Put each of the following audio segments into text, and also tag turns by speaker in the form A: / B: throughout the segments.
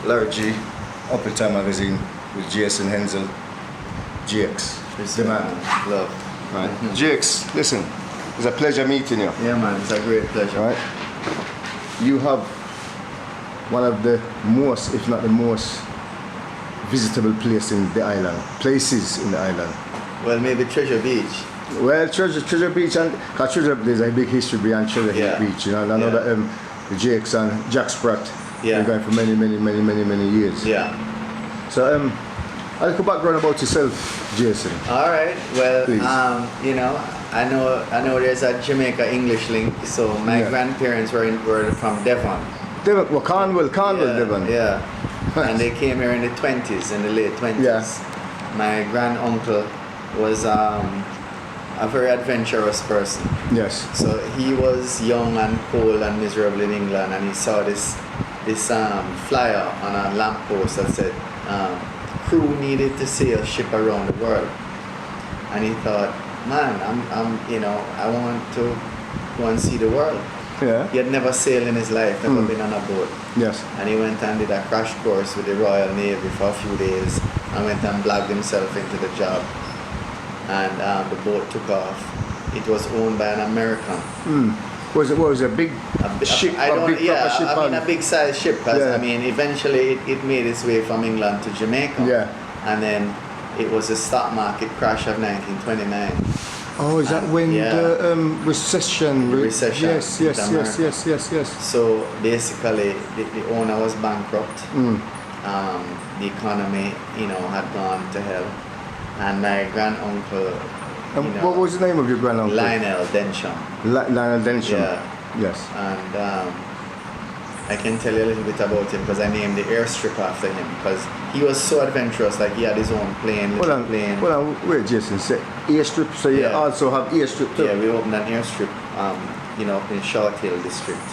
A: Larry G, Upintime magazine with Jason Henzell, Jakes, the man.
B: Love.
A: Right. Jakes, listen, it's a pleasure meeting you.
B: Yeah, man, it's a great pleasure.
A: Right. You have one of the most, if not the most, visitable places in the island.
B: Well, maybe Treasure Beach.
A: Well, Treasure Beach, and cause there's a big history behind Treasure Beach. You know, and I know that the Jakes and Jack Sprat, they're going for many years.
B: Yeah.
A: So I'll go background about yourself, Jason.
B: All right. Well,
A: Please.
B: you know, I know there's a Jamaica English link. So my grandparents were from Devon.
A: Devon, well, Cornwall, Devon.
B: Yeah. And they came here in the 20s, in the late 20s.
A: Yeah.
B: My granduncle was a very adventurous person.
A: Yes.
B: So he was young and cold and miserable in England, and he saw this flyer on a lamppost that said crew needed to sail ship around the world, and he thought, man, I want to go and see the world.
A: Yeah.
B: He had never sailed in his life, never been on a boat.
A: Yes.
B: And he went and did a crash course with the Royal Navy for a few days and went and blagged himself into the job. And the boat took off. It was owned by an American.
A: Was it a big ship?
B: A big size ship. Because I mean, eventually it made its way from England to Jamaica.
A: Yeah.
B: And then it was a stock market crash of 1929.
A: Oh, is that when the recession?
B: Recession.
A: Yes.
B: So basically, the owner was bankrupt. The economy, had gone to hell. And my granduncle,
A: what was the name of your granduncle?
B: Lionel Densham.
A: Lionel Densham.
B: Yeah.
A: Yes.
B: And I can tell you a little bit about him because I named the airstrip after him because he was so adventurous. Like he had his own plane, plane.
A: Well, wait, Jason. Say airstrip. So you also have airstrip too.
B: Yeah, we opened an airstrip. Up in Short Hill district.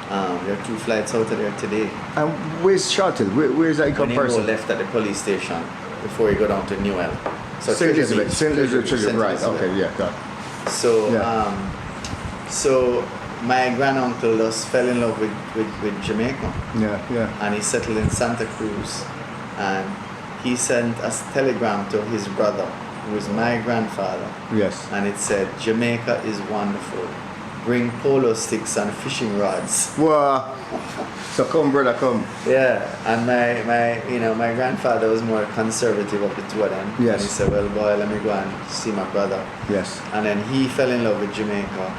B: There are 2 flights out of there today.
A: And where's Short Hill? Where's that in comparison?
B: When you go left at the police station before you go down to Newell. So
A: St. Elizabeth. Right. Okay. Yeah. Got it.
B: So my granduncle just fell in love with Jamaica.
A: Yeah.
B: And he settled in Santa Cruz, and he sent a telegram to his brother, who was my grandfather.
A: Yes.
B: And it said, "Jamaica is wonderful. Bring polo sticks and fishing rods."
A: Wow. So come, brother, come.
B: Yeah, and my grandfather was more conservative of the two of them.
A: Yes.
B: And he said, "Well, boy, let me go and see my brother."
A: Yes.
B: And then he fell in love with Jamaica.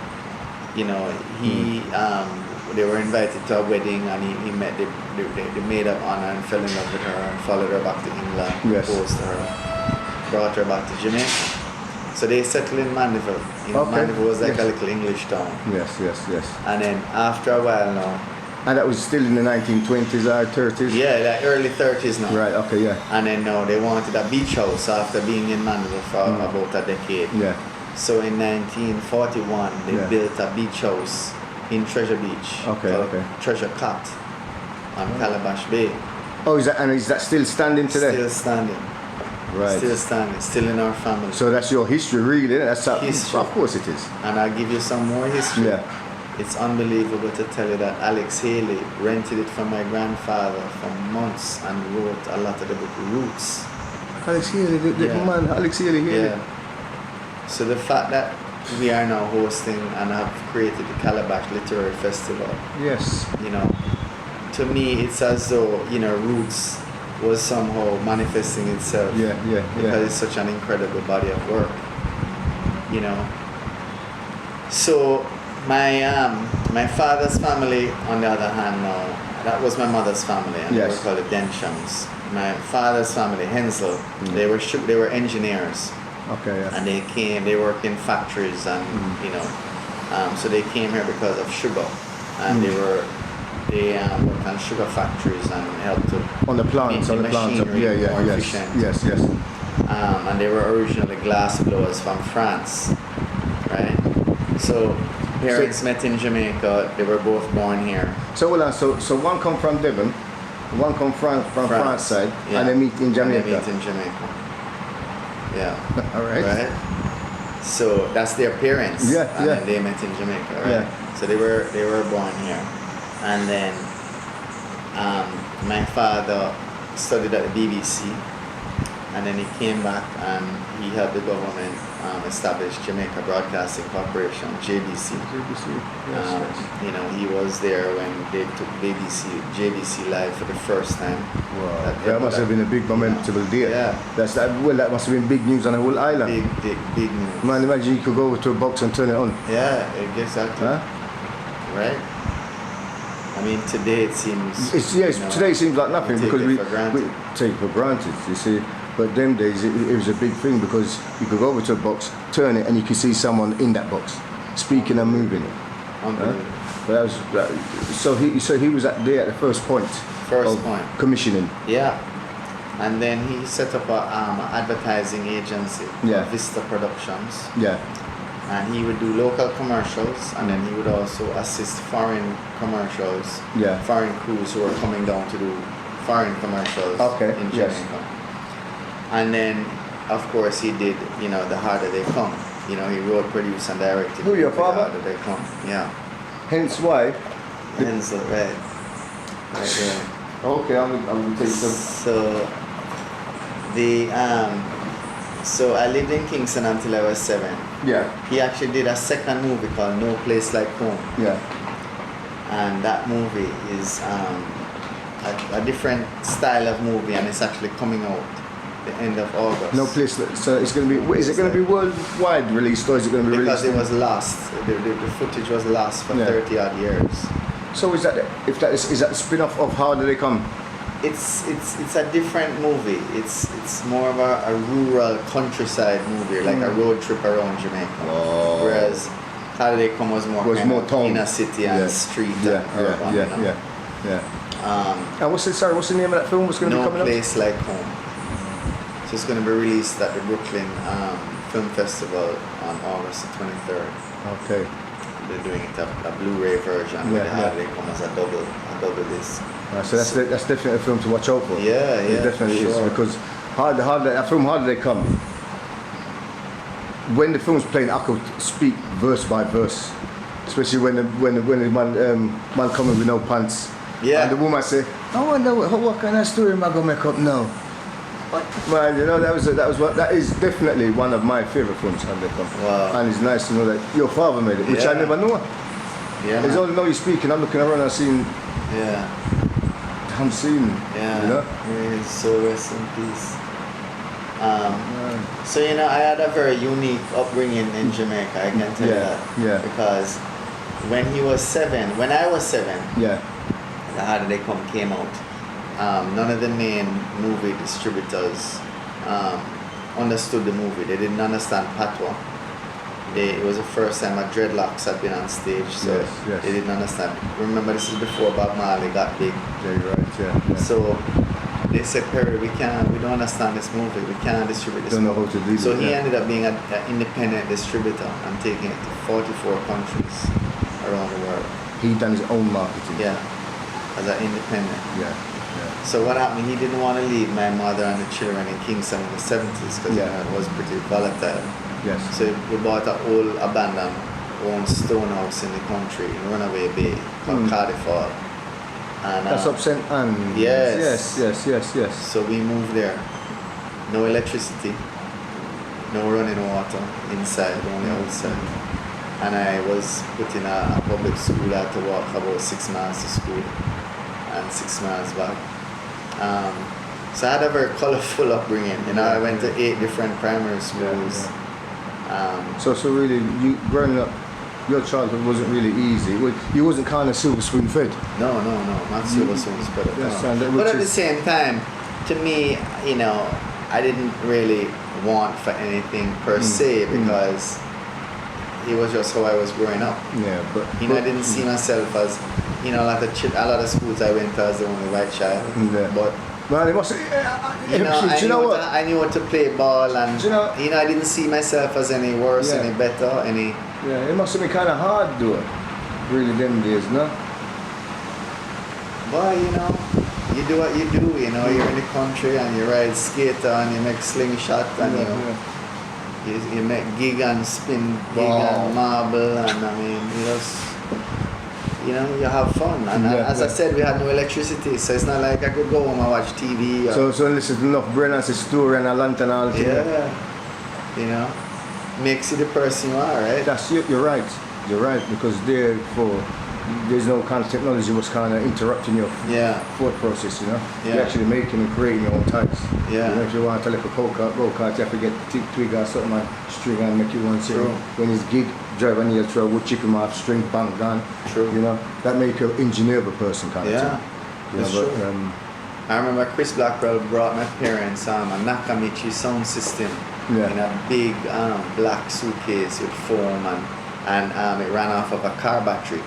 B: They were invited to a wedding, and he met the maid of honor and fell in love with her and followed her back to England, proposed to her, brought her back to Jamaica. So they settled in Mandeville. Mandeville was like a little English town.
A: Yes.
B: And then after a while now.
A: And that was still in the 1920s or 30s?
B: Yeah, like early 30s now.
A: Right, okay, yeah.
B: And then now they wanted a beach house after being in Mandeville for about a decade.
A: Yeah.
B: So in 1941, they built a beach house in Treasure Beach. Called Treasure Cot on Calabash Bay.
A: Oh, is that still standing today?
B: Still standing.
A: Right.
B: Still standing. Still in our family.
A: So that's your history, really? That's
B: history.
A: Of course it is.
B: And I'll give you some more history.
A: Yeah.
B: It's unbelievable to tell you that Alex Haley rented it from my grandfather for months and wrote a lot of the book Roots.
A: Alex Haley, the man, Alex Haley.
B: Yeah. So the fact that we are now hosting and have created the Calabash Literary Festival.
A: Yes.
B: To me, it's as though, Roots was somehow manifesting itself.
A: Yeah.
B: Because it's such an incredible body of work. So my father's family, on the other hand, now that was my mother's family, and they were called the Denshams. My father's family, Henzell, they were engineers.
A: Okay, yeah.
B: And they worked in factories, and so they came here because of sugar, and they worked on sugar factories and helped to
A: on the plants,
B: more efficient.
A: Yes.
B: And they were originally glass blowers from France, right? So parents met in Jamaica. They were both born here.
A: So one come from Devon, one come from France side, and they meet in Jamaica.
B: Yeah.
A: All right.
B: Right. So that's their parents.
A: Yeah.
B: And they met in Jamaica, right?
A: Yeah.
B: So they were born here, and then my father studied at the BBC, and then he came back and he helped the government establish Jamaica Broadcasting Corporation, JBC.
A: Yes.
B: You know, he was there when they took JBC live for the first time.
A: Wow. That must have been a big momentable day.
B: Yeah.
A: That must have been big news on the whole island.
B: Big news.
A: Man, imagine you could go to a box and turn it on.
B: Yeah, exactly.
A: Huh?
B: Right? I mean, today it seems...
A: Today it seems like nothing because we take it for granted, you see. But them days it was a big thing because you could go over to a box, turn it, and you could see someone in that box, speaking and moving it.
B: Unbelievable.
A: But so he was there at the first point. Commissioning.
B: Yeah. And then he set up an advertising agency, Vista Productions.
A: Yeah.
B: And he would do local commercials, and then he would also assist foreign commercials, foreign crews who were coming down to do foreign commercials in Jamaica. And then, of course, he did, you know, The Harder They Come. You know, he wrote, produced, and directed.
A: Who, your father?
B: The Harder They Come, yeah.
A: Hence why?
B: Henzell, right there.
A: Okay, I'm going to take some.
B: So I lived in Kingston until I was 7.
A: Yeah.
B: He actually did a second movie called No Place Like Home.
A: Yeah.
B: And that movie is a different style of movie, and it's actually coming out the end of August.
A: No Place. So it's going to be. Is it going to be worldwide released, or is it going to be released?
B: Because it was lost. The footage was lost for 30 odd years.
A: So is that a spin-off of How Do They Come?
B: It's a different movie. It's more of a rural countryside movie, like a road trip around Jamaica.
A: Oh.
B: Whereas How Do They Come was more
A: town,
B: inner city and street and urban.
A: And what's the name of that film? What's going to be coming up?
B: No Place Like Home. So it's going to be released at the Brooklyn Film Festival on August the 23rd.
A: Okay.
B: They're doing it a Blu-ray version with How Do They Come as a double disc.
A: So that's definitely a film to watch out for.
B: Yeah,
A: it definitely is, because a film How Do They Come? When the film's playing, I could speak verse by verse, especially when the man coming with no pants.
B: Yeah.
A: And the woman say, "I wonder what kind of story am I gonna make up now?" Man, you know that is definitely one of my favorite films. How Do They Come?
B: Wow.
A: And it's nice to know that your father made it, which I never knew.
B: Yeah.
A: It's only now you're speaking. I'm looking around and seeing.
B: Yeah.
A: I'm seeing.
B: Yeah.
A: You know.
B: Yeah, so rest in peace. So you know, I had a very unique upbringing in Jamaica. I can tell you that.
A: Yeah.
B: Because when I was 7.
A: Yeah.
B: The How Do They Come came out. None of the main movie distributors understood the movie. They didn't understand patois. It was the first time a dreadlocks had been on stage, so they didn't understand. Remember, this is before Bob Marley got big.
A: Yeah, you're right. Yeah.
B: So they said, Perry, we don't understand this movie. We can't distribute this.
A: Don't know
B: movie.
A: how to do it.
B: So he ended up being an independent distributor and taking it to 44 countries around the world.
A: He done his own marketing.
B: Yeah, as an independent.
A: Yeah.
B: So what happened, he didn't want to leave my mother and the children in Kingston in the 70s because it was pretty volatile.
A: Yes.
B: So we bought an old abandoned old stone house in the country in Runaway Bay called Cardiff Hall. And,
A: that's up St. Anne.
B: Yes.
A: Yes.
B: So we moved there. No electricity, no running water inside, only outside. And I was put in a public school. I had to walk about 6 miles to school and 6 miles back. So I had a very colorful upbringing. You know, I went to 8 different primary schools.
A: So really, you growing up, your childhood wasn't really easy. You wasn't kind of silver spoon fed.
B: No, not silver spoon fed. But at the same time, to me, you know, I didn't really want for anything per se because it was just how I was growing up.
A: Yeah, but
B: you know, I didn't see myself as, you know, a lot of schools I went to as the only white child.
A: Yeah.
B: But
A: man, it must.
B: I knew what to play ball, and you know, I didn't see myself as any worse, any better, any.
A: Yeah, it must have been kind of hard, though. Really, them days, no?
B: But you know, you do what you do. You know, you're in the country and you ride skater and you make slingshot and you make gig and spin gig and marble, and I mean, you know, you have fun. And as I said, we had no electricity, so it's not like I could go home and watch TV.
A: So listen to enough brain as a story and a lantern all the time.
B: Yeah, you know, makes you the person you are, right?
A: You're right. You're right, because there's no kind of technology was kind of interrupting your thought process, you know.
B: Yeah.
A: You're actually making and creating your own types.
B: Yeah.
A: You know, if you want to like a go-kart, you have to get twig or something and string and make you one thing.
B: True.
A: When it's gig, drive near trail, wood chip him off, string, bang, gun.
B: True.
A: You know, that make you an engineer person kind of thing. You
B: That's
A: know,
B: true. I remember Chris Blackwell brought my parents a Nakamichi sound system in a big black suitcase with foam and it ran off of a car battery.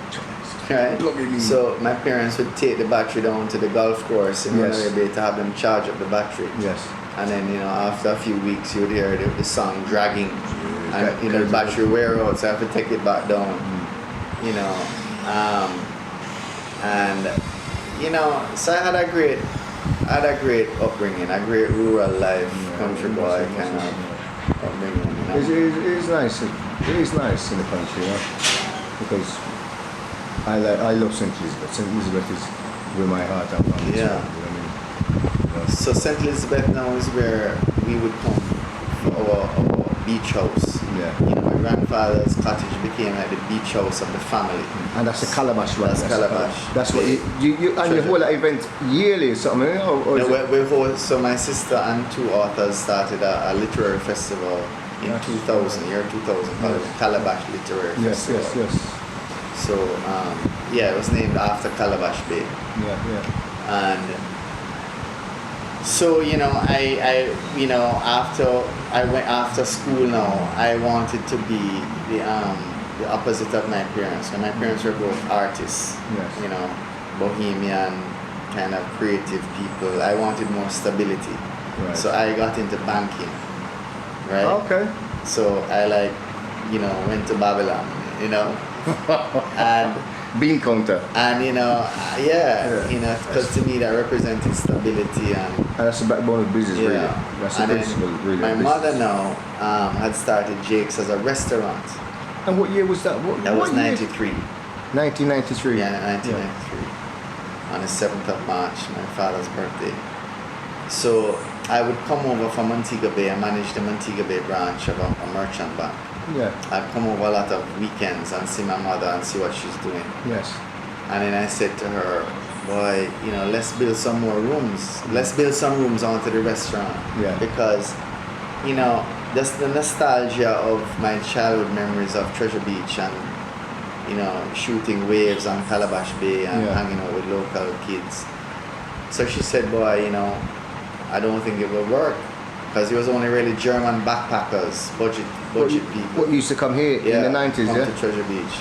B: Right? So my parents would take the battery down to the golf course in Bay to have them charge up the battery.
A: Yes.
B: And then, you know, after a few weeks you would hear the song dragging and you know the battery wear out, so I have to take it back down. You know. And you know, so I had a great upbringing, a great rural life, country boy kind of upbringing, you know.
A: It is nice. It is nice in the country, you know, because I love St. Elizabeth. St. Elizabeth is where my heart and family is.
B: Yeah.
A: You know what I mean?
B: So St. Elizabeth now is where we would come for our beach house.
A: Yeah.
B: You know, my grandfather's cottage became like the beach house of the family.
A: And that's a calabash, right?
B: That's calabash.
A: That's what you and you hold that event yearly or something, you know? Or
B: we hold, so my sister and two authors started a literary festival in 2000, year 2000, called the Calabash Literary Festival.
A: Yes.
B: So, it was named after Calabash Bay.
A: Yeah.
B: And so, you know, I after school now, I wanted to be the opposite of my parents. And my parents were both artists, you know, bohemian, kind of creative people. I wanted more stability.
A: Right.
B: So I got into banking, right?
A: Okay.
B: So I went to Babylon, you know, and
A: bean counter.
B: And you know, you know, because to me that represented stability and
A: that's the backbone of business, really. That's the
B: and
A: principle, really.
B: My mother now had started Jakes as a restaurant.
A: And what year was that?
B: That was 93.
A: 1993.
B: Yeah, 1993. On the 7th of March, my father's birthday. So I would come over from Montego Bay. I managed the Montego Bay branch of a merchant bank.
A: Yeah.
B: I'd come over a lot of weekends and see my mother and see what she's doing.
A: Yes.
B: And then I said to her, boy, you know, let's build some more rooms. Let's build some rooms onto the restaurant.
A: Yeah.
B: Because, you know, that's the nostalgia of my childhood memories of Treasure Beach and, you know, shooting waves on Calabash Bay and hanging out with local kids. So she said, boy, you know, I don't think it will work. Because it was only really German backpackers, budget people.
A: What used to come here in the 90s,
B: come to Treasure Beach,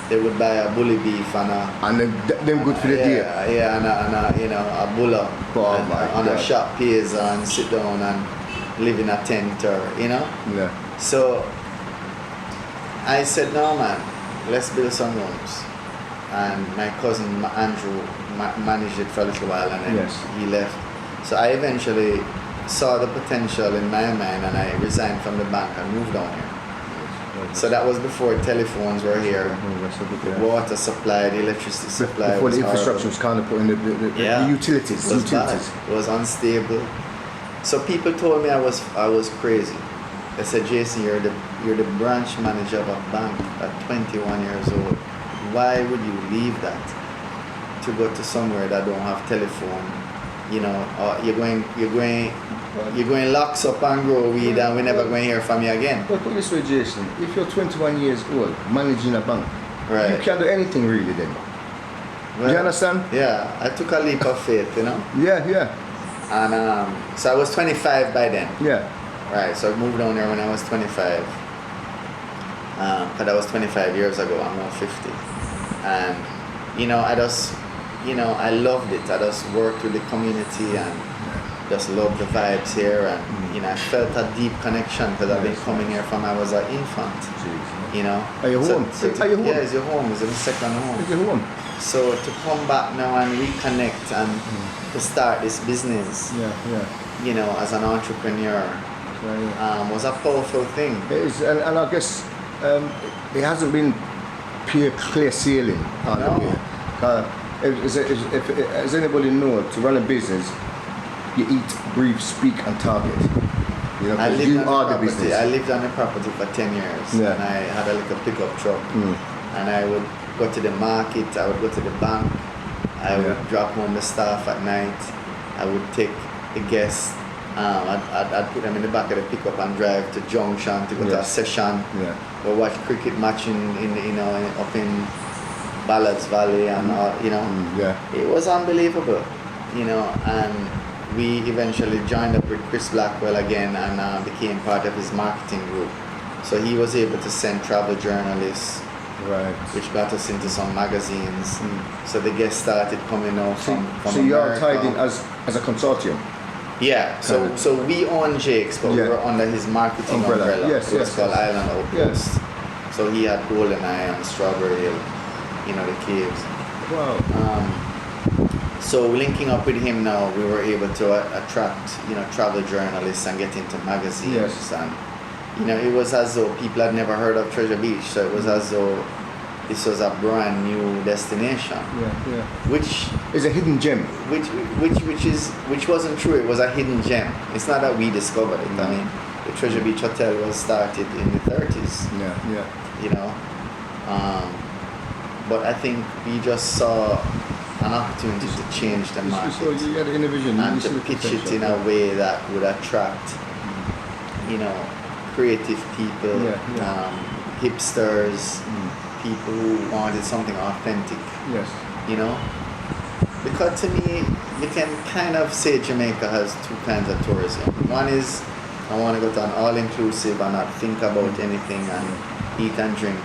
B: They would buy a bully beef and
A: them good for the day.
B: Yeah, and a you know, a bulla on a shop piers and sit down and live in a tent or, you know.
A: Yeah.
B: So I said, no man, let's build some rooms. And my cousin Andrew managed it for a little while and then he left. So I eventually saw the potential in my mind and I resigned from the bank and moved down here. So that was before telephones were here, the water supply, the electricity supply.
A: Before the infrastructure was kind of put in the utilities.
B: It was unstable. So people told me I was crazy. They said, Jason, you're the branch manager of a bank at 21 years old. Why would you leave that to go to somewhere that don't have telephone? You know, you're going locks up and grow weed and we're never going to hear from you again.
A: But put this way, Jason, if you're 21 years old managing a bank, you can't do anything really then.
B: Well,
A: do you understand?
B: Yeah, I took a leap of faith, you know.
A: Yeah.
B: And so I was 25 by then.
A: Yeah.
B: Right, so I moved down there when I was 25. But that was 25 years ago, I'm now 50. And, you know, I loved it. I just worked with the community and just loved the vibes here. And, you know, I felt a deep connection because I've been coming here from I was an infant. You know.
A: Are you home? Are you home?
B: Yeah, it's your home. It's my second home.
A: It's your home.
B: So to come back now and reconnect and to start this business, you know, as an entrepreneur, was a powerful thing.
A: It is, and I guess it hasn't been pure clear sailing out of here. As anybody knows, to run a business, you eat, breathe, speak, and target. You know, because you are the business.
B: I lived on the property for 10 years, and I had a little pickup truck, and I would go to the market, I would go to the bank, I would drop home the staff at night, I would take the guests, I'd put them in the back of the pickup and drive to Junction to go to a session, or watch cricket match up in Ballards Valley and all, it was unbelievable, and we eventually joined up with Chris Blackwell again and became part of his marketing group. So he was able to send travel journalists, which got us into some magazines. So the guests started coming out from
A: So you are tied in as a consortium?
B: Yeah, so we own Jakes, but we were under his marketing umbrella.
A: Yes,
B: it was called Island Outpost. So he had Goldeneye and Strawberry Hill, the caves.
A: Wow.
B: So linking up with him now, we were able to attract, travel journalists and get into magazines. And, it was as though people had never heard of Treasure Beach. So it was as though this was a brand new destination. Which
A: is a hidden gem.
B: Which wasn't true. It was a hidden gem. It's not that we discovered it. I mean, the Treasure Beach Hotel was started in the 30s. But I think we just saw an opportunity to change the market.
A: So you had an vision
B: and to pitch it in a way that would attract, creative people, hipsters, people who wanted something authentic. Because to me, you can kind of say Jamaica has two kinds of tourism. One is, I want to go to an all-inclusive and not think about anything and eat and drink.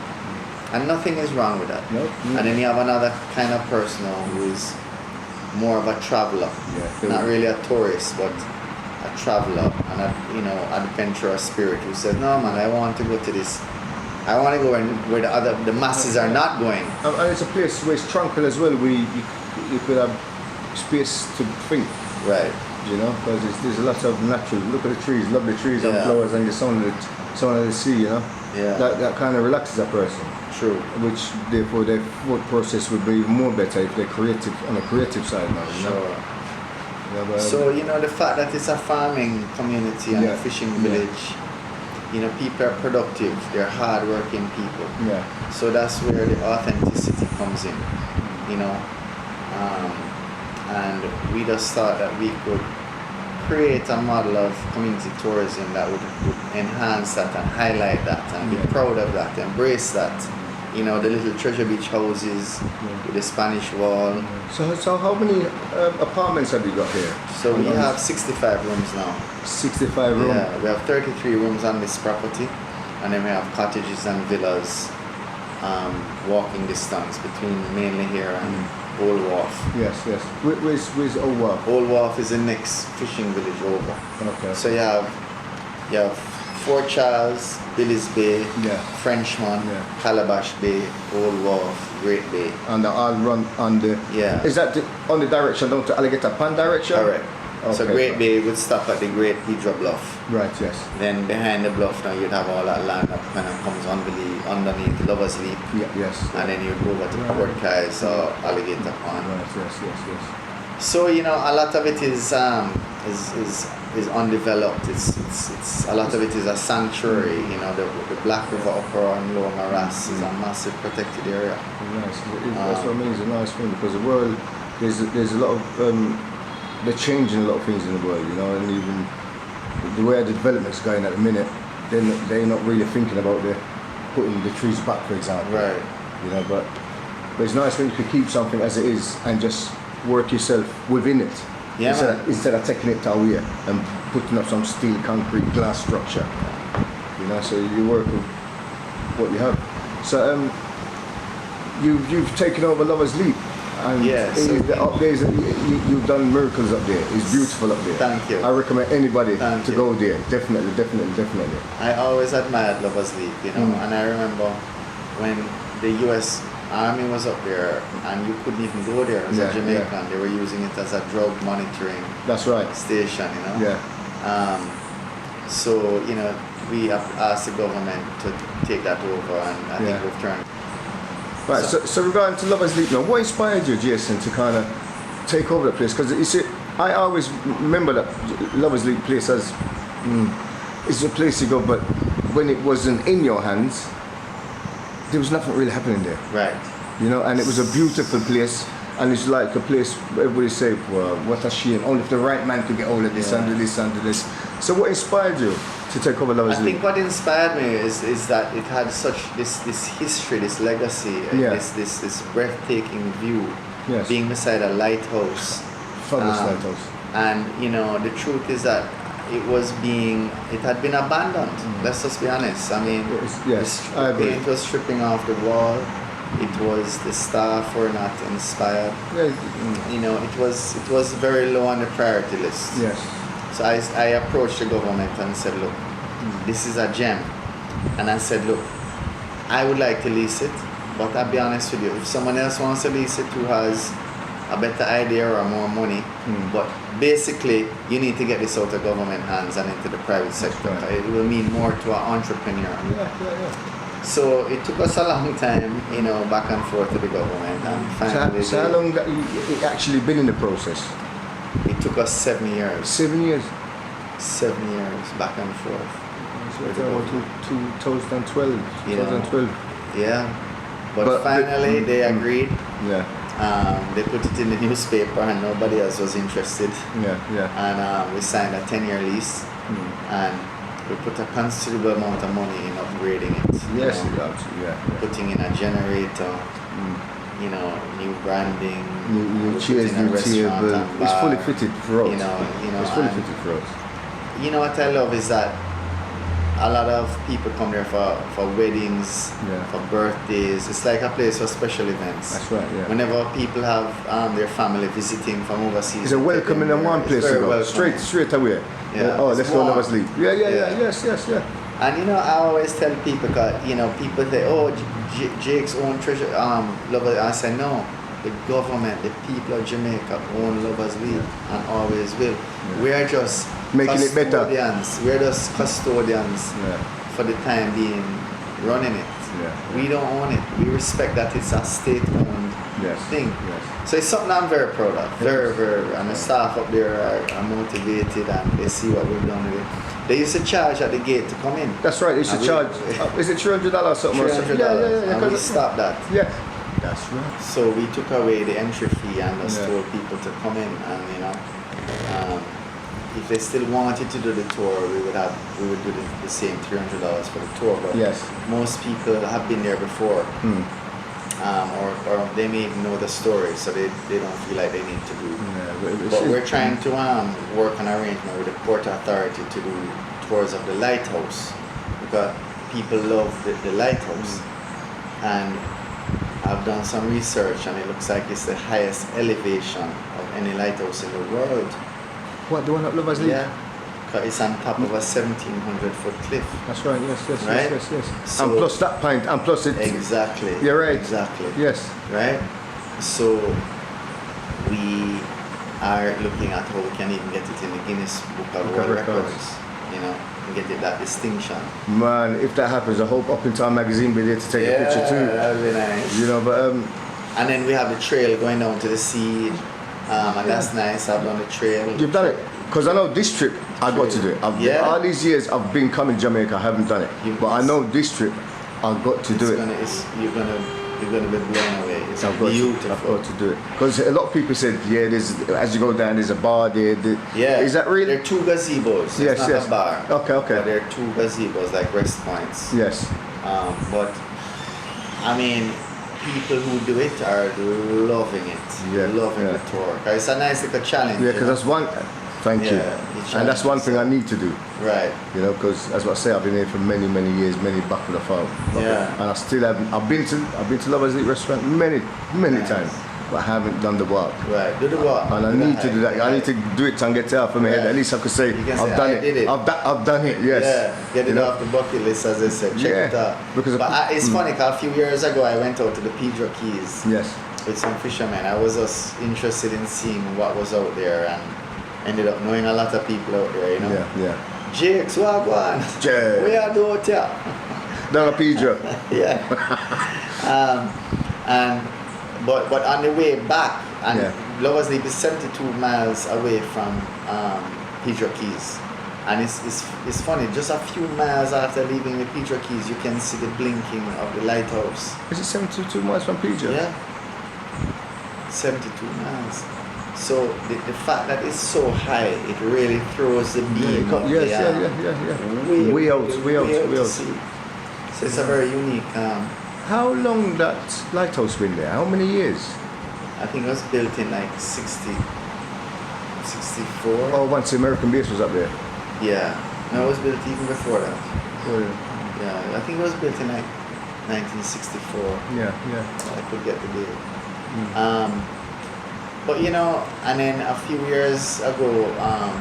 B: And nothing is wrong with that. And then you have another kind of person who is more of a traveler. Not really a tourist, but a traveler and a adventurous spirit who says, no man, I want to go to this. I want to go where the masses are not going.
A: And it's a place where it's tranquil as well, where you could have space to think.
B: Right.
A: Because there's a lot of natural. Look at the trees, lovely trees and flowers, and the sound of the sea. That kind of relaxes a person.
B: True.
A: Which therefore their thought process would be even more better if they're creative on a creative side now.
B: Sure. So the fact that it's a farming community and a fishing village, people are productive. They're hard-working people. So that's where the authenticity comes in. And we just thought that we could create a model of community tourism that would enhance that and highlight that and be proud of that, embrace that. The little Treasure Beach houses with the Spanish wall.
A: So how many apartments have you got here?
B: So we have 65 rooms now. 65 rooms? Yeah, we have 33 rooms on this property, and then we have cottages and villas, walking distance between mainly here and Old Wharf.
A: Yes. Where's Old Wharf?
B: Old Wharf is the next fishing village over.
A: Okay.
B: So you have Fort Charles, Billy's Bay, Frenchman, Calabash Bay, Old Wharf, Great Bay.
A: And they're all run on the... Is that on the direction down to Alligator Pond direction?
B: Correct. Okay. So Great Bay would stop at the Great Hydra Bluff.
A: Right, yes.
B: Then behind the bluff now you'd have all that land that kind of comes underneath the Lover's Leap.
A: Yes.
B: And then you'd go over to Port Kai's or Alligator Pond.
A: Right, yes.
B: So a lot of it is undeveloped. It's a lot of it is a sanctuary. The Black River Upper and Lower Morass is a massive protected area.
A: Nice. That's what I mean. It's a nice thing because the world there's a lot of they're changing a lot of things in the world. And even the way the development's going at the minute, they're not really thinking about putting the trees back, for example.
B: Right.
A: But it's nice when you can keep something as it is and just work yourself within it. Instead of taking it away and putting up some steel, concrete, glass structure. So you work with what you have. So you've taken over Lover's Leap. And up there, you've done miracles up there. It's beautiful up there.
B: Thank you.
A: I recommend anybody to go there. Definitely.
B: I always admired Lover's Leap, and I remember when the US Army was up there and you couldn't even go there as a Jamaican. They were using it as a drug monitoring station, So, we have asked the government to take that over, and I think we've turned.
A: Right, so regarding to Lovers Leap now, what inspired you, Jason, to kind of take over the place? Because you see, I always remember that Lovers Leap place as it's a place you go, but when it wasn't in your hands, there was nothing really happening there.
B: Right.
A: You know, and it was a beautiful place, and it's like a place where everybody say, well, what a shame, only if the right man could get all of this, and this, and this. So what inspired you to take over Lovers Leap?
B: I think what inspired me is that it had such this history, this legacy, this breathtaking view, being beside a lighthouse.
A: Fabulous lighthouse.
B: And you know, the truth is that it had been abandoned. Let's just be honest. I mean,
A: I agree.
B: Paint was stripping off the wall. It was the staff were not inspired. You know, it was very low on the priority list.
A: Yes.
B: So I approached the government and said, look, this is a gem. And I said, look, I would like to lease it, but I'll be honest with you, if someone else wants to lease it who has a better idea or more money, but basically you need to get this out of government hands and into the private sector. Right. It will mean more to an entrepreneur. So it took us a long time, you know, back and forth to the government. And finally,
A: so how long that you actually been in the process?
B: It took us 7 years.
A: 7 years?
B: 7 years, back and forth.
A: So 2012.
B: You
A: 2012.
B: Yeah. But finally they agreed.
A: Yeah.
B: They put it in the newspaper and nobody else was interested. And we signed a 10-year lease. And we put a considerable amount of money in upgrading it.
A: Yes,
B: putting in a generator, you know, new branding,
A: new chairs, new table. It's fully fitted for us.
B: You know,
A: it's fully fitted for us.
B: You know what I love is that a lot of people come there for weddings, for birthdays. It's like a place for special events.
A: That's right, yeah.
B: Whenever people have their family visiting from overseas.
A: It's a welcoming in one place to go. Straight away.
B: Yeah.
A: Oh, let's go Lovers Leap. Yeah. Yes.
B: And you know, I always tell people, you know, people say, oh, Jake's own treasure, Lovers. I say, no, the government, the people of Jamaica own Lovers Leap and always will. We are just
A: making it better.
B: We're just custodians for the time being running it. We don't own it. We respect that it's a state-owned thing. So it's something I'm very proud of. Very. And the staff up there are motivated and they see what we've done with it. They used to charge at the gate to come in.
A: That's right. They used to charge. Is it $300 or something?
B: $300. Yeah. And we stopped that.
A: Yeah. That's right.
B: So we took away the entry fee and just told people to come in, and you know, if they still wanted to do the tour, we would do the same $300 for the tour. But most people have been there before, or they may even know the story, so they don't feel like they need to do. But we're trying to work an arrangement with the Port Authority to do tours of the lighthouse, because people love the lighthouse, and I've done some research and it looks like it's the highest elevation of any lighthouse in the world.
A: What, the one at Lovers Leap?
B: Yeah, because it's on top of a 1,700-foot cliff.
A: That's right, yes.
B: So
A: and plus that point, and plus it...
B: Exactly.
A: You're right.
B: Exactly.
A: Yes.
B: Right? So we are looking at how we can even get it in the Guinness Book of World Records. You know, and get it that distinction. Man,
A: if that happens, I hope Upintime magazine be there to take a picture too.
B: Yeah, that'd be nice.
A: You know, but
B: and then we have the trail going down to the sea, and that's nice. I've done the trail.
A: You've done it, because I know this trip I got to do it. All these years I've been coming to Jamaica, I haven't done it, but I know this trip I've got to do it. You're gonna be blown away. It's beautiful. I've got to do it, because a lot of people said, there's, as you go down, there's a bar there. Is that really?
B: There are 2 gazebos.
A: Yes,
B: it's not a bar.
A: Okay.
B: But there are 2 gazebos, like rest points.
A: Yes.
B: But I mean, people who do it are loving it. Loving the tour. It's a nice little challenge.
A: Yeah, because that's one. Thank you. And that's one thing I need to do.
B: Right.
A: You know, because as I say, I've been here for many years, many buckle of farm. And I still haven't. I've been to Lovers Leap restaurant many times, but I haven't done the walk.
B: Right. Do the walk.
A: And I need to do that. I need to do it and get it out from my head. At least I could say I've done it. I've done it. Yes.
B: Yeah. Get it off the bucket list, as they said. Check it out.
A: Because
B: it's funny. Cause a few years ago, I went out to the Pedro Keys.
A: Yes.
B: With some fishermen. I was just interested in seeing what was out there, and ended up knowing a lot of people out there, you know.
A: Yeah.
B: Jakes, what one? We are the hotel.
A: Down a Pedro.
B: And but on the way back, and
A: Yeah.
B: Lovers Leap is 72 miles away from Pedro Keys. And it's funny, just a few miles after leaving the Pedro Keys, you can see the blinking of the lighthouse.
A: Is it 72 miles from Pedro?
B: Yeah. 72 miles. So the fact that it's so high, it really throws the beam of
A: Yes,
B: the
A: way out
B: to sea. So it's a very unique.
A: How long that lighthouse been there? How many years?
B: I think it was built in like 64.
A: Oh, once the American base was up there.
B: Yeah. No, it was built even before that.
A: Oh, yeah.
B: Yeah, I think it was built in like 1964.
A: Yeah.
B: I could get the date. But you know, and then a few years ago,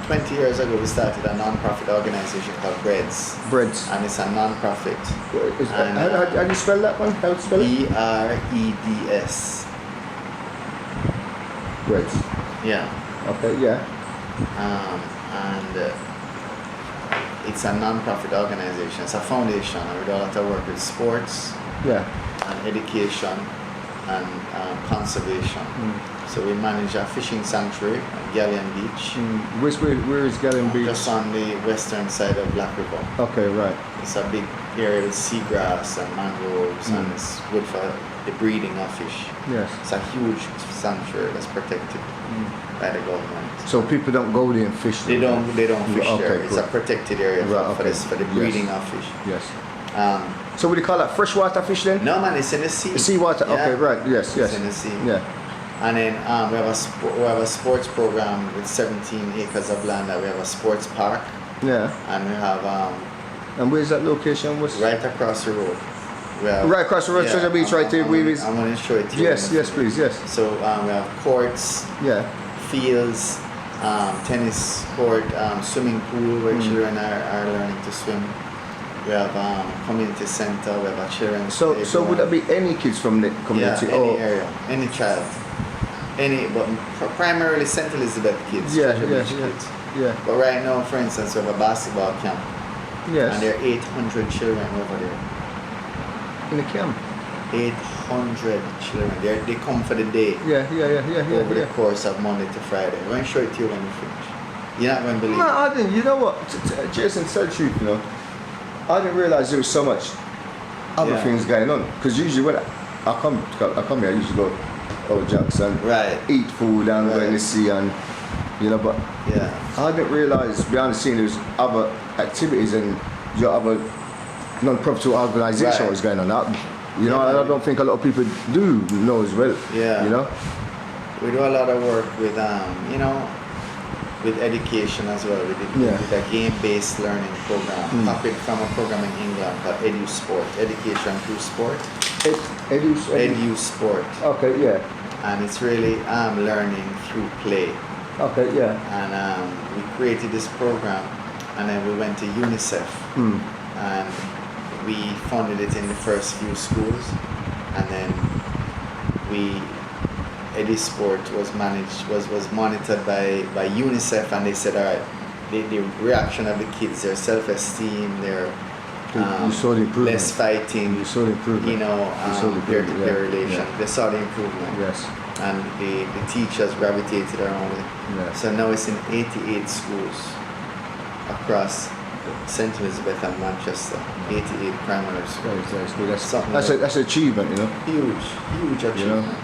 B: 20 years ago, we started a non-profit organization called Breads.
A: Breads.
B: And it's a non-profit.
A: How do you spell that one? How do you spell it?
B: BREDS.
A: Breads.
B: Yeah.
A: Okay, yeah.
B: And it's a non-profit organization. It's a foundation. And we do a lot of work with sports
A: Yeah.
B: and education and conservation. So we manage a fishing sanctuary at Galleon Beach.
A: Where is Galleon Beach?
B: Just on the western side of Black River.
A: Okay, right.
B: It's a big area with seagrass and mangroves, and it's good for the breeding of fish.
A: Yes.
B: It's a huge sanctuary that's protected by the government.
A: So people don't go there and fish.
B: They don't fish
A: Okay,
B: there. It's a
A: good.
B: protected area for the breeding of fish.
A: Yes.
B: Um,
A: So what do you call that? Freshwater fish then?
B: no man, it's in the sea.
A: Seawater.
B: Yeah.
A: Okay, right. Yes.
B: It's in the sea.
A: Yeah.
B: And then we have a sports program with 17 acres of land. That we have a sports park,
A: Yeah.
B: and we have
A: And where's that location? What's
B: right across the road. We have,
A: right across the road, Treasure Beach, right there.
B: I'm going to show it to you.
A: Yes, yes, please, yes.
B: So we have courts,
A: Yeah.
B: fields, tennis court, swimming pool where children are learning to swim. We have community center. We have a children's
A: So
B: playground.
A: would that be any kids from the community?
B: Yeah, any area, any child, but primarily St. Elizabeth kids,
A: Yeah,
B: Treasure
A: yeah,
B: Beach
A: yeah.
B: kids.
A: Yeah.
B: But right now, for instance, we have a basketball camp,
A: Yes.
B: and there are 800 children over there.
A: In the camp.
B: 800 children. They come for the day
A: Yeah.
B: over the course of Monday to Friday. I'm going to show it to you when we finish. You're not going to believe
A: No,
B: it.
A: I didn't. You know what? Jason said truth. You know, I didn't realize there was so much other
B: Yeah.
A: things going on. Because usually when I come here, I usually go, Jackson,
B: Right.
A: eat food and go in the
B: Right.
A: sea and but
B: Yeah.
A: I didn't realize behind the scene there's other activities and your other non-profit organisation
B: Right.
A: was going on. I
B: Yeah.
A: don't think a lot of people do know as well.
B: Yeah.
A: You know.
B: We do a lot of work with, with education as well. We
A: Yeah.
B: did a game-based learning program, copied from a program in England called EduSport, Education Through Sport.
A: Edu.
B: EduSport.
A: Okay. Yeah.
B: And it's really learning through play.
A: Okay. Yeah.
B: And we created this program, and then we went to UNICEF, and we funded it in the first few schools, and then EduSport was monitored by UNICEF, and they said, all right, the reaction of the kids, their self-esteem, their
A: You saw the improvement.
B: less fighting,
A: You saw the improvement.
B: peer-to-peer
A: Yeah,
B: relation.
A: yeah.
B: They saw the improvement.
A: Yes.
B: And the teachers gravitated around it.
A: Yes.
B: So now it's in 88 schools across St. Elizabeth and Manchester. 88 primary schools.
A: That's good.
B: Something
A: That's an achievement, you know.
B: Huge achievement.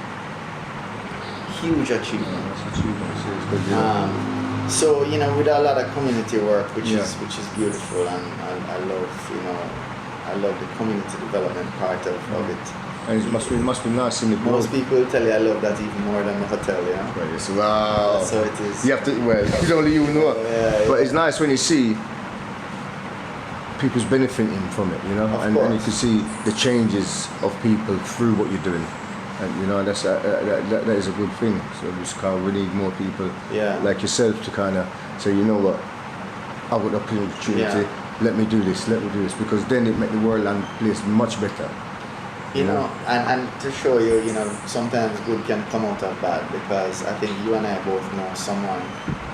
B: Huge achievement.
A: That's achievement. It's good, you know.
B: So we do a lot of community work, which
A: Yeah.
B: is beautiful, and I love the community development part of it.
A: And it must be nice in the board.
B: Most people will tell you I love that even more than the hotel,
A: Right, yes. Wow.
B: So it is.
A: You have to. Well, only you know.
B: Yeah,
A: But it's nice when you see people's benefiting from it, you know,
B: Of
A: and you
B: course.
A: can see the changes of people through what you're doing, and that's that is a good thing. So we need more people
B: Yeah.
A: like yourself to kind of say, you know what, I got the opportunity.
B: Yeah.
A: Let me do this, because then it make the world and place much better.
B: And to show you, sometimes good can come out of bad, because I think you and I both know someone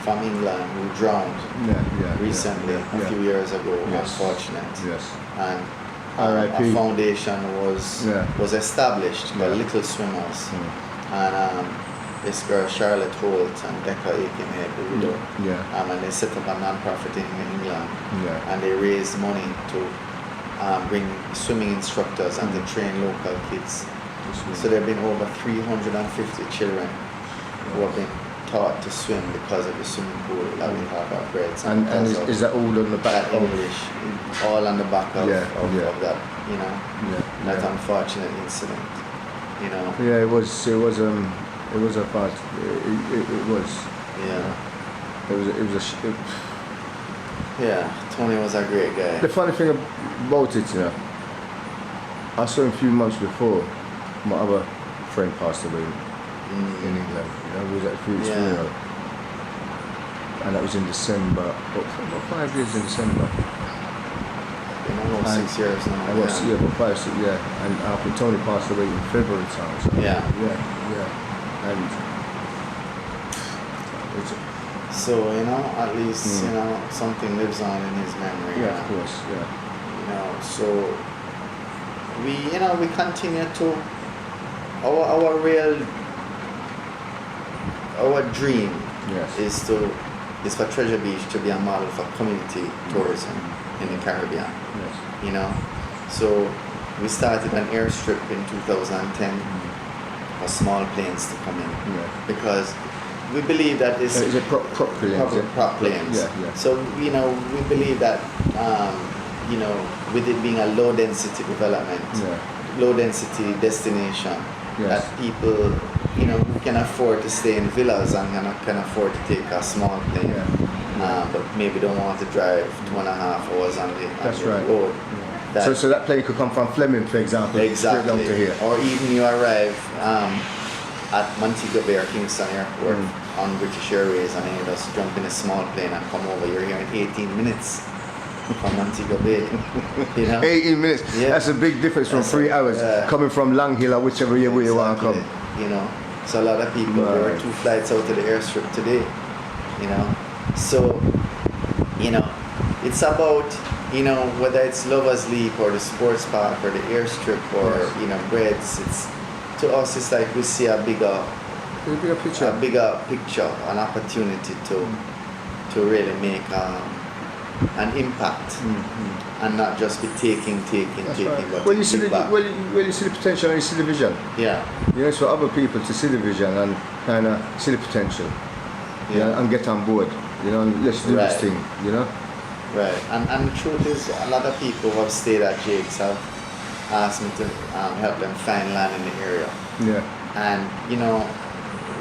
B: from England who drowned recently, a few years ago,
A: Yes.
B: unfortunate.
A: Yes.
B: And
A: R.I.P.
B: a foundation was established called Little Swimmers, and this girl Charlotte Holt and Becca Aikenhead, the widow, and they set up a non-profit in England, and they raised money to bring swimming instructors and to train local kids. So there have been over 350 children who have been taught to swim because of the swimming pool that we have at Breads.
A: And is that all on the back
B: of English? All on the back of that, that
A: Yeah.
B: unfortunate incident.
A: Yeah, it was a part. It was.
B: Yeah.
A: It was
B: Yeah, Tony was a great guy.
A: The funny thing about it, I saw him a few months before my other friend passed away in England. We was at Fruit's funeral, and that was in December. About 5 years in December.
B: Almost 6 years now.
A: About 5, 6, and after Tony passed away in February time. So,
B: yeah,
A: and it's,
B: so at least something lives on in his memory.
A: Yeah, of course. Yeah.
B: So we continue to our dream is for Treasure Beach to be a model for community tourism in the Caribbean.
A: Yes.
B: So we started an airstrip in 2010 for small planes to come in because we believe that this
A: is it prop planes?
B: Prop planes.
A: Yeah.
B: So we believe that with it being a low density development, low density destination, that people who can afford to stay in villas and can afford to take a small plane, but maybe don't want to drive 2.5 hours on the road.
A: So that plane could come from Fleming, for example, straight down to here.
B: Or even you arrive at Montego Bay or Kingston Airport on British Airways, and then you just jump in a small plane and come over. You're here in 18 minutes from Montego Bay.
A: 18 minutes. Yeah. That's a big difference from 3 hours coming from Long Hill or whichever way you want to come.
B: So a lot of people, there were 2 flights out to the airstrip today. So it's about whether it's Lovers Leap or the sports park or the airstrip or Breads. It's to us, it's like we see a bigger picture, an opportunity to really make an impact and not just be taking, but
A: you see the potential and you see the vision. It's for other people to see the vision and kind of see the potential, and get on board. Let's do this thing.
B: Right, and the truth is, a lot of people who have stayed at Jakes have asked me to help them find land in the area. And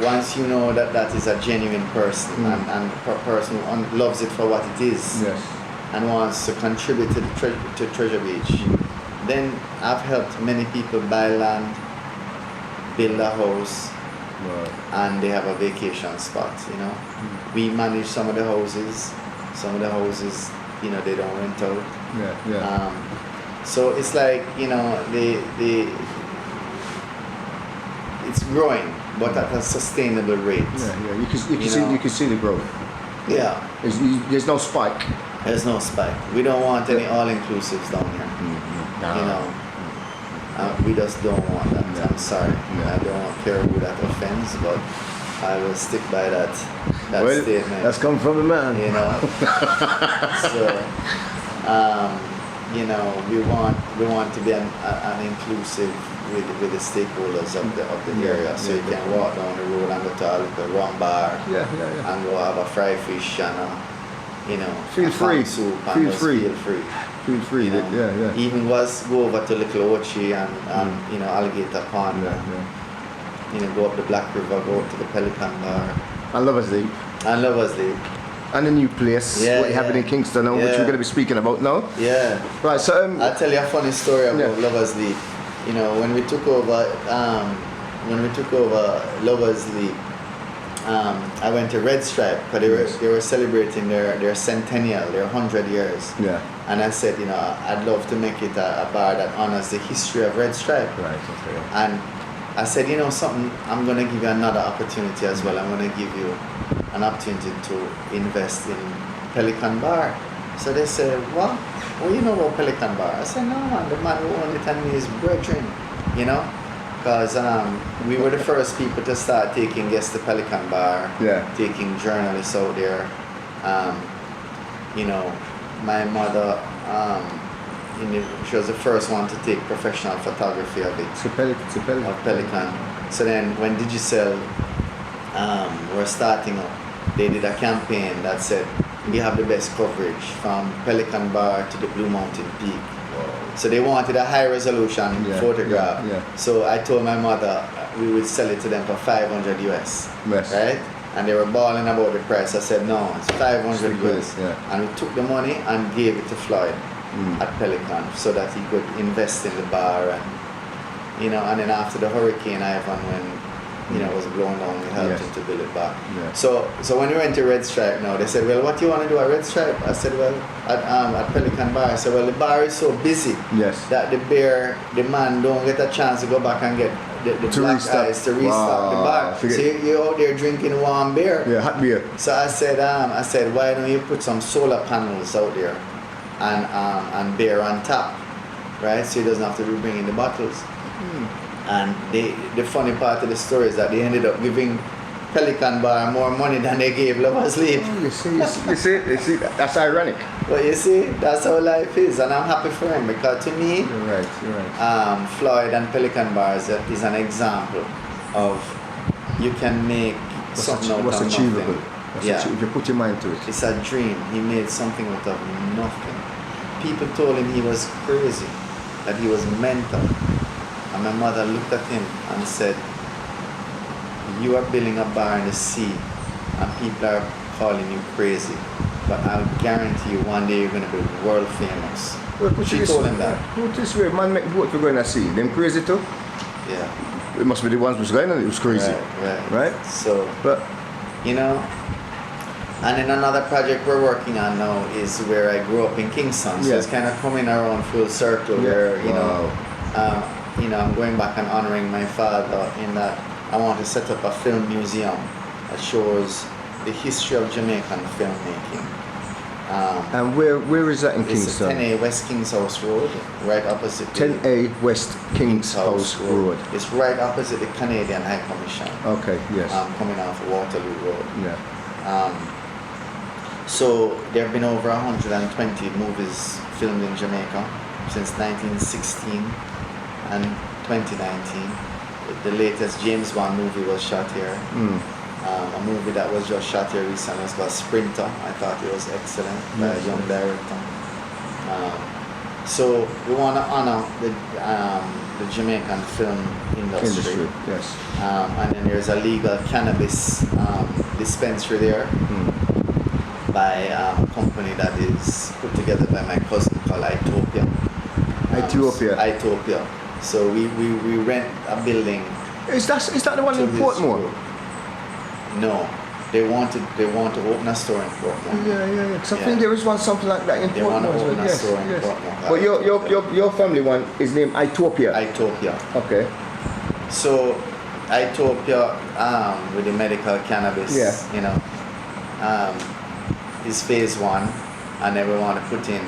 B: once you know that is a genuine person and a person who loves it for what it is, and wants to contribute to Treasure Beach, then I've helped many people buy land, build a house, and they have a vacation spot. We manage some of the houses. Some of the houses, they don't rent out. So it's like, it's growing, but at a sustainable rate.
A: You can see the growth. There's no spike.
B: There's no spike. We don't want any all-inclusives down here. We just don't want that. I'm sorry. I don't care who that offends, but I will stick by that statement.
A: That's come from a man.
B: So, we want to be an inclusive with the stakeholders of the area. So you can walk down the road and go to a little rum bar and go have a fried fish and
A: feel free.
B: Soup and
A: Feel free.
B: Even go over to Little Ochi and Alligator Pond. Go up the Black River, go up to the Pelican Bar.
A: And Lovers Leap. And a new place, what you have in Kingston now, which we're going to be speaking about now. Right, so...
B: I'll tell you a funny story about Lovers Leap. When we took over Lovers Leap, I went to Red Stripe because they were celebrating their centennial, their 100 years. And I said, I'd love to make it a bar that honors the history of Red Stripe.
A: Right, okay.
B: And I said, something, I'm going to give you another opportunity as well. I'm going to give you an opportunity to invest in Pelican Bar. So they said, what? Well, you know about Pelican Bar? I said, no, man, the man who owned it and me is brethren, you know? Because we were the first people to start taking guests to Pelican Bar, taking journalists out there. You know, my mother, she was the first one to take professional photography of it.
A: It's a Pelican.
B: Of Pelican. So then when Digicel were starting up, they did a campaign that said, we have the best coverage from Pelican Bar to the Blue Mountain Peak. So they wanted a high resolution photograph. So I told my mother we would sell it to them for 500 US, right? And they were bawling about the price. I said, no, it's 500 US. And we took the money and gave it to Floyd at Pelican so that he could invest in the bar. And, you know, and then after the Hurricane Ivan, when it was blown down, we helped him to build it back. So when we went to Red Stripe now, they said, well, what do you want to do at Red Stripe? I said, well, at Pelican Bar. I said, well, the bar is so busy that the man don't get a chance to go back and get the black ice to restock the bar. So you're out there drinking warm beer.
A: Yeah, hot beer.
B: So I said, why don't you put some solar panels out there and beer on top, right? So he doesn't have to be bringing the bottles. And the funny part of the story is that they ended up giving Pelican Bar more money than they gave Lovers Leap.
A: Oh, you see, that's ironic.
B: But you see, that's how life is, and I'm happy for him because to me,
A: you're right.
B: Floyd and Pelican Bar is an example of you can make something out of nothing.
A: What's achievable. If you put your mind to it.
B: It's a dream. He made something out of nothing. People told him he was crazy, that he was mental. And my mother looked at him and said, you are building a bar in the sea and people are calling you crazy. But I'll guarantee you one day you're going to be world famous.
A: Well,
B: she told him that.
A: Put this way, man make boat we're going to see. Them crazy too?
B: Yeah.
A: It must be the ones who's going and it was crazy. Right?
B: So, you know, and then another project we're working on now is where I grew up in Kingston. So it's kind of coming around full circle where, you know, I'm going back and honoring my father in that I want to set up a film museum that shows the history of Jamaican filmmaking.
A: And where is that in Kingston?
B: It's 10A West King's House Road, right opposite
A: 10A West King's House Road.
B: It's right opposite the Canadian High Commission.
A: Okay, yes.
B: Coming off Waterloo Road.
A: Yeah.
B: So there have been over 120 movies filmed in Jamaica since 1916 and 2019. The latest James Bond movie was shot here. A movie that was just shot here recently was called Sprinter. I thought it was excellent by a young director. So we want to honor the Jamaican film industry.
A: Yes.
B: And then there's a legal cannabis dispensary there by a company that is put together by my cousin called Itopia. Itopia. So we rent a building.
A: Is that the one in Portmore?
B: No, they want to open a store in Portmore.
A: Yeah. Because I think there is one something like that in Portmore.
B: They want to open a store in Portmore.
A: But your family one is named Itopia.
B: Itopia.
A: Okay.
B: So Itopia with the medical cannabis, you know, is phase one, and then we want to put in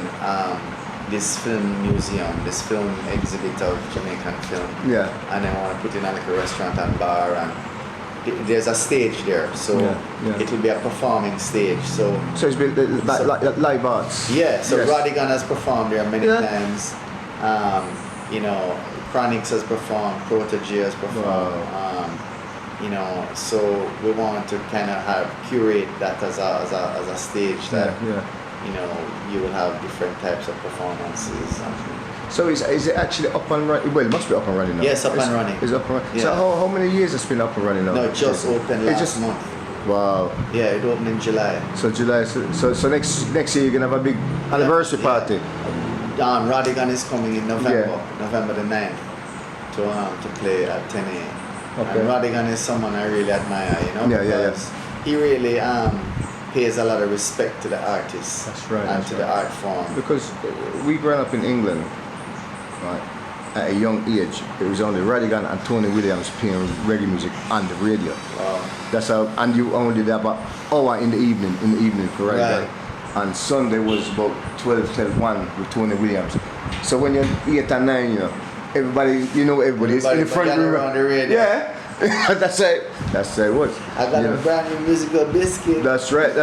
B: this film museum, this film exhibit of Jamaican film. Yeah. And then I want to put in like a restaurant and bar, and there's a stage there, so it will be a performing stage. So
A: it's been like live arts.
B: Yeah. So Rodigan has performed there many times. You know, Chronix has performed, Protege has performed. You know, so we want to kind of curate that as a stage that. You know, you will have different types of performances.
A: So is it actually up and running? Well, it must be up and running now.
B: Yes, up and running.
A: It's up and running. Yeah. So how many years has it been up and running now?
B: No, it just opened last month.
A: Wow.
B: Yeah, it opened in July.
A: So July. So next year you're gonna have a big anniversary party.
B: Rodigan is coming in November the 9th to play at 10 a.m. Okay. And Rodigan is someone I really admire, you know, because he really pays a lot of respect to the artists and to the art form.
A: Because we grew up in England, right, at a young age. It was only Rodigan and Tony Williams playing reggae music on the radio. Wow. That's how, and you only did that about hour in the evening for Rodigan. and Sunday was about 12 till 1 with Tony Williams. So when you're 8 and 9, you know, everybody, you know, everybody's in the front room.
B: Around the radio.
A: Yeah. That's it. That's it. What?
B: I got a brand new musical biscuit.
A: That's right.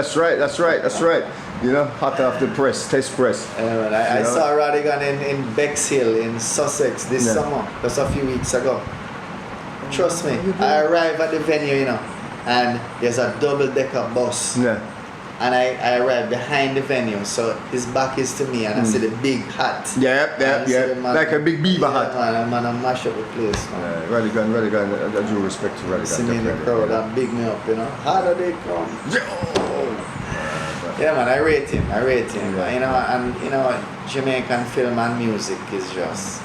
A: You know, hot off the press, test press.
B: I saw Radigan in Bexhill in Sussex this summer, just a few weeks ago. Trust me, I arrived at the venue, you know, and there's a double-decker bus.
A: Yeah.
B: And I arrived behind the venue, so his back is to me, and I see the big hat.
A: Yeah. Like a big beaver hat.
B: Man, I mash up the place. Man.
A: Radigan, I do respect to Radigan.
B: See me in the crowd, that big me up, you know. How do they come? Yeah, man, I rate him.
A: Yeah.
B: You know, and you know, Jamaican film and music is just,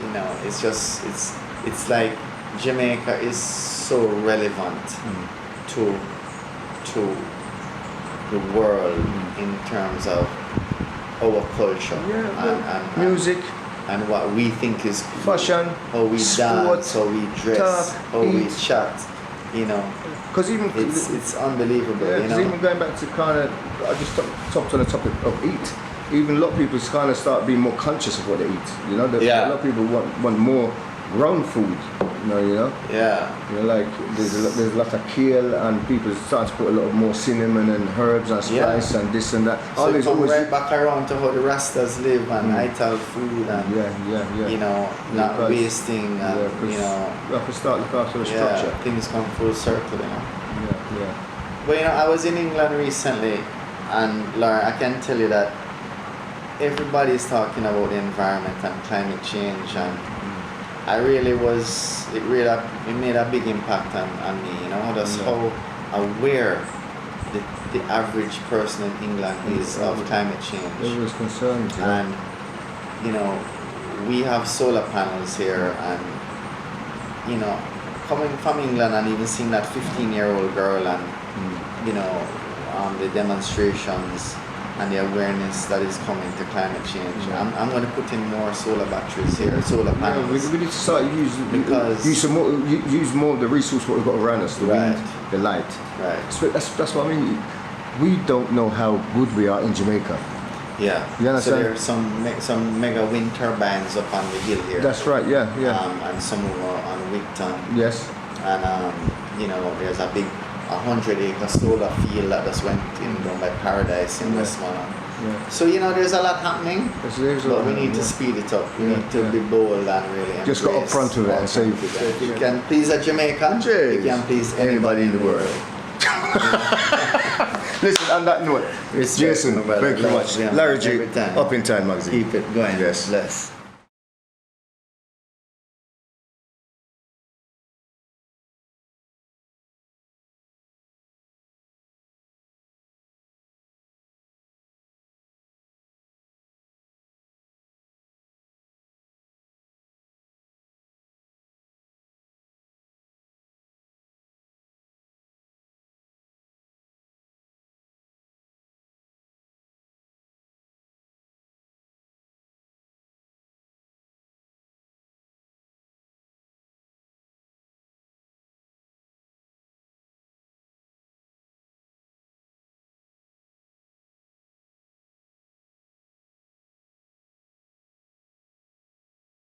B: you know, it's like Jamaica is so relevant to the world in terms of our culture and
A: music
B: and what we think is cool,
A: fashion,
B: how we
A: sport,
B: dance, how we dress,
A: talk,
B: how we
A: eat.
B: chat, you know.
A: Because even
B: It's unbelievable,
A: yeah,
B: you know.
A: even going back to kind of, I just talked on the topic of eat. Even a lot of people kind of start being more conscious of what they eat. You know, a lot of people want more ground food. You know.
B: Yeah.
A: You know, like there's a lot of kale, and people start to put a lot more cinnamon and herbs and spice and this and that.
B: So it comes right back around to how the Rastas live and ital food and you know, not wasting and you know.
A: You have to start looking after the structure.
B: Things come full circle, you know.
A: Yeah.
B: But you know, I was in England recently, and Laura, I can tell you that everybody's talking about the environment and climate change, and I really was. It made a big impact on me. You know, just how aware the average person in England is of climate change.
A: Everyone's concerned.
B: And you know, we have solar panels here, and you know, coming from England and even seeing that 15-year-old girl and you know, the demonstrations and the awareness that is coming to climate change. I'm going to put in more solar batteries here, solar panels.
A: We need to start use more of the resource what we've got around us, the wind, the light.
B: Right.
A: So that's what I mean. We don't know how good we are in Jamaica.
B: Yeah.
A: You understand?
B: So there are some mega wind turbines up on the hill here.
A: That's right. Yeah.
B: And some over on Wigton.
A: Yes.
B: And you know, there's a big 100-acre solar field that just went in down by Paradise in Westmoreland. Yeah. So you know, there's a lot happening, but we need to speed it up. We need to be bold and really
A: just go up front of it and say,
B: if you can please a Jamaican, you can please anybody in the world.
A: Listen, on that note, Jason, thank you very much. Larry G, Upintime magazine.
B: Keep it going.
A: Yes.
B: Bless.